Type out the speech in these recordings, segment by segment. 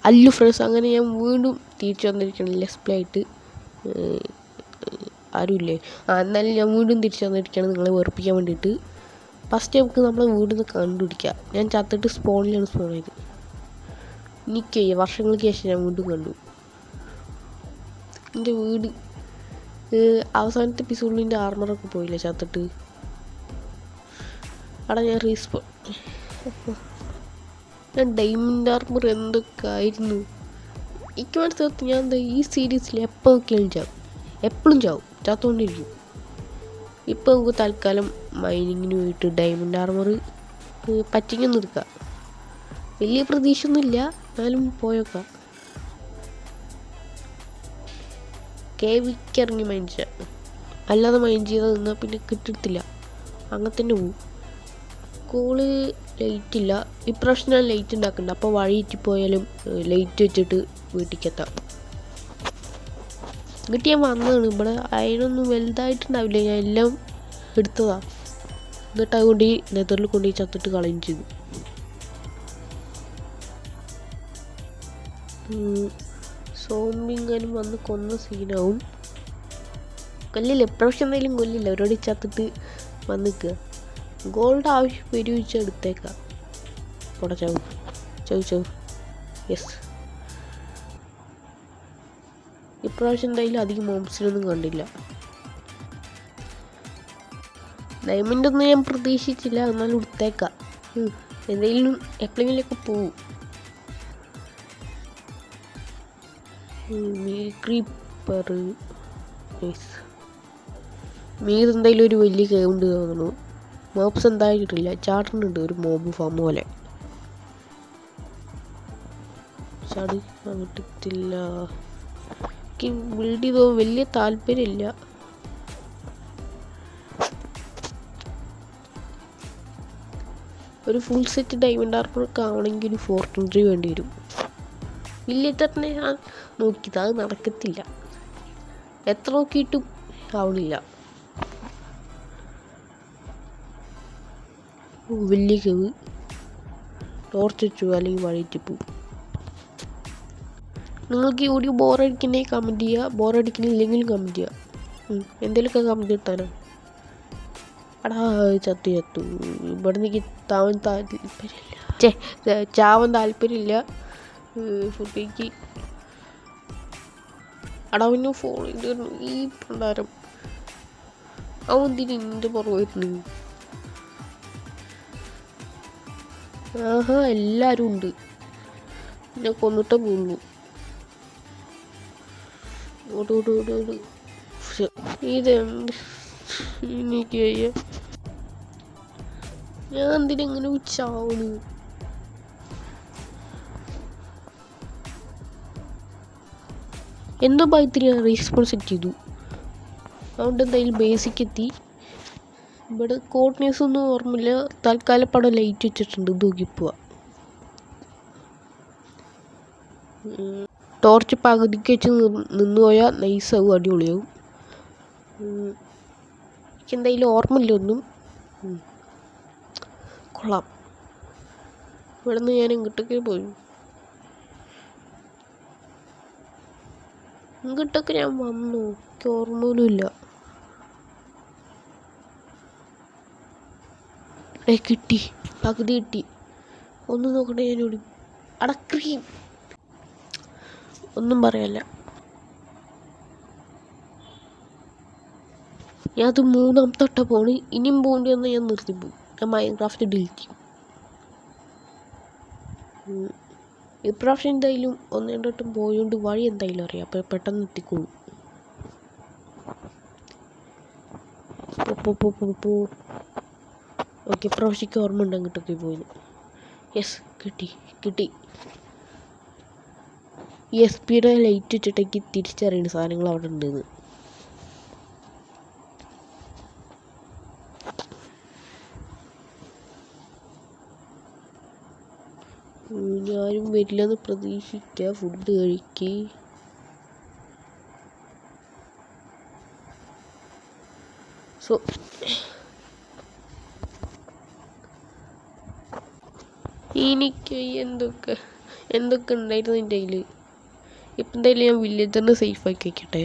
Allu friends, അങ്ങനെ ഞാൻ വീണ്ടും തിരിച്ചു വന്നിരിക്കണം ലെറ്റ്സ് പ്ലേ ആയിട്ട്. ആരുമില്ലേ? എന്നാലും ഞാൻ വീണ്ടും തിരിച്ചു വന്നിരിക്കുകയാണ് നിങ്ങളെ വെറുപ്പിക്കാൻ വേണ്ടിയിട്ട്. ഫസ്റ്റ് നമുക്ക് നമ്മളെ വീട് നിന്ന് കണ്ടുപിടിക്കാം. ഞാൻ ചത്തിട്ട് സ്പോൺ ചെയ്ത് എനിക്ക് വർഷങ്ങൾക്ക് ശേഷം ഞാൻ വീണ്ടും കണ്ടു എൻ്റെ വീട്. അവസാനത്തെ എപ്പിസോഡിൽ എൻ്റെ ആർമറൊക്കെ പോയില്ലേ ചത്തിട്ട്. അവിടെ ഞാൻ ഡയമണ്ട് ആർമർ എന്തൊക്കെ ആയിരുന്നു. എനിക്ക് മനസ്സിലാക്കി ഞാൻ എന്താ ഈ സീരീസിൽ എപ്പോൾ നോക്കിയാലും എപ്പോഴും ചാത്തുകൊണ്ടിരിക്കും. ഇപ്പോൾ നമുക്ക് തൽക്കാലം മൈനിങ്ങിന് പോയിട്ട് ഡയമണ്ട് ആർമർ പറ്റിങ്ങൊന്നും എടുക്കാം. വലിയ പ്രതീക്ഷയൊന്നുമില്ല, എന്നാലും പോയേക്കാം. കേവിക്കിറങ്ങി മൈൻഡ് ചെയ്യാം, അല്ലാതെ മൈൻഡ് ചെയ്താൽ നിന്നാൽ പിന്നെ കിട്ടത്തില്ല. അങ്ങനെ തന്നെ പോവും. സ്കൂള് ലൈറ്റ് ഇല്ല. ഇപ്രാവശ്യം ഞാൻ ലൈറ്റ് ഉണ്ടാക്കുന്നുണ്ട്, അപ്പോൾ വഴി ഇറ്റിപ്പോയാലും ലൈറ്റ് വെച്ചിട്ട് വീട്ടിലേക്കെത്താം. എന്നിട്ട് ഞാൻ വന്നതാണ്. ഇവിടെ അതിനൊന്നും വലുതായിട്ടുണ്ടാവില്ല, ഞാൻ എല്ലാം എടുത്തതാണ്. എന്നിട്ട് അതുകൊണ്ട് ഈ നെതറിൽ കൊണ്ടുപോയി ചത്തിട്ട് കളയും ചെയ്തു. സോംബിങ്ങാനും വന്ന് കൊന്ന സീനാവും. കൊല്ലില്ല, എപ്രാവശ്യം എന്തായാലും കൊല്ലില്ല. അവരോട് ചത്തിട്ട് വന്നിക്കുക. ഗോൾഡ് ആവശ്യം വരുവിച്ചാൽ എടുത്തേക്കാം. പോടാ ചവ്. യെസ്, ഇപ്രാവശ്യം എന്തായാലും അധികം മോംസിനൊന്നും കണ്ടില്ല. ഡയമണ്ടൊന്നും ഞാൻ പ്രതീക്ഷിച്ചില്ല, എന്നാലും എടുത്തേക്കാം. എന്തെങ്കിലും എപ്പോഴെങ്കിലുമൊക്കെ പോവും. ക്രീപ്പർ എന്തായാലും ഒരു വലിയ കേവുണ്ട് തോന്നുന്നു. മോബ്സ് എന്തായിട്ടില്ല, ചാടുന്നുണ്ട് ഒരു മോബ് ഫാം പോലെ. കിട്ടില്ല. എനിക്ക് ബിൽഡ് ചെയ്തോ വലിയ താല്പര്യമില്ല. ഒരു ഫുൾ സെറ്റ് ഡയമണ്ട് ആർമറൊക്കെ ആവണമെങ്കിൽ ഒരു 423 വേണ്ടി വരും. വലിയ തന്നെ ഞാൻ നോക്കിയത്, അത് നടക്കത്തില്ല. എത്ര നോക്കിയിട്ടും ആവണില്ല. വലിയ കേവ് ടോർച്ച് വെച്ചു, അല്ലെങ്കിൽ വഴിയിട്ട് പോവും. നിങ്ങൾക്ക് ഈ വീഡിയോ ബോറടിക്കണമെങ്കിൽ കമൻറ്റ് ചെയ്യുക, ബോറടിക്കണില്ലെങ്കിലും കമൻറ്റ് ചെയ്യുക. എന്തെങ്കിലുമൊക്കെ കമൻറ്റ് എടുത്താനാണ്. എടാ ചത്തു. ഇവിടെ നിന്ന് ചാവാൻ താല്പര്യമില്ല. ഫുഡേക്ക് അടവിന് ഫോൺ ചെയ്ത് ഈ പ്രകാരം അവൻ ഇതിൻ്റെ പുറമായിരുന്നു. എല്ലാവരും ഉണ്ട്. ഞാൻ കൊന്നിട്ടേ പോകുള്ളൂ. ഓട്. ഇതെന്ത് എനിക്ക് ഞാൻ എന്തിനെങ്ങനെ ചാവണ്. എന്തോ ഭാഗത്തിന് ഞാൻ റെസ്പോൺസ് സെറ്റ് ചെയ്തു. അതുകൊണ്ട് എന്തായാലും ബേസിക് എത്തി. ഇവിടെ കോർഡിനേഴ്സ് ഒന്നും ഓർമ്മയില്ല. തൽക്കാലം പടം ലൈറ്റ് വെച്ചിട്ടുണ്ട്, നോക്കി പോവാ. ടോർച്ച് പകുതിക്ക് വെച്ച് നിന്ന് പോയാൽ നൈസാവും, അടിപൊളിയാവും. എനിക്കെന്തായാലും ഓർമ്മയില്ല ഒന്നും. കൊള്ളാം. ഇവിടെ നിന്ന് ഞാൻ ഇങ്ങോട്ടൊക്കെ പോയി. ഇങ്ങോട്ടൊക്കെ ഞാൻ വന്നു, എനിക്ക് ഓർമ്മ പോലും ഇല്ല. കിട്ടി, പകുതി കിട്ടി. ഒന്ന് നോക്കട്ടെ, ഞാനോട് അടക്രീം ഒന്നും പറയല്ല. ഞാൻ അത് 3ാമത്തെ തൊട്ട പോണ്. ഇനിയും പോകേണ്ടി വന്നാൽ ഞാൻ നിർത്തിപ്പോവും. ഞാൻ മൈൻക്രാഫ്റ്റ് ഡിലീറ്റ് ചെയ്യും. ഇപ്രാവശ്യം എന്തായാലും 1-2 വട്ടം പോയോണ്ട് വഴി എന്തായാലും അറിയാം, അപ്പോൾ പെട്ടെന്ന് എത്തിക്കോളൂ. ഓക്കെ, ഇപ്രാവശ്യക്ക് ഓർമ്മ ഉണ്ട് അങ്ങോട്ടൊക്കെ പോയിന്. യെസ്, കിട്ടി. ഈ SP-യുടെ ലൈറ്റ് വെച്ചിട്ടേക്ക് തിരിച്ചറിയുന്ന സാധനങ്ങൾ അവിടെ ഉണ്ടെന്ന്. ഞാനും വരില്ലെന്ന് പ്രതീക്ഷിക്കുക. ഫുഡ് കഴിക്ക്. എനിക്ക് എന്തൊക്കെ എന്തൊക്കെ ഉണ്ടായിരുന്നു എൻ്റെ കയ്യിൽ. ഇപ്പം എന്തായാലും ഞാൻ വില്ലേജറിനെ സേഫാക്കി വയ്ക്കട്ടെ.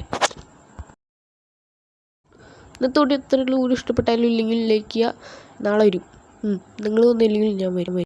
ഇന്നത്തോടെ എത്ര വീഡിയോ ഇഷ്ടപ്പെട്ടാലും ഇല്ലെങ്കിൽ ലൈക്ക് ചെയ്യുക. നാളെ വരും. നിങ്ങൾ വന്നില്ലെങ്കിൽ ഞാൻ വരും.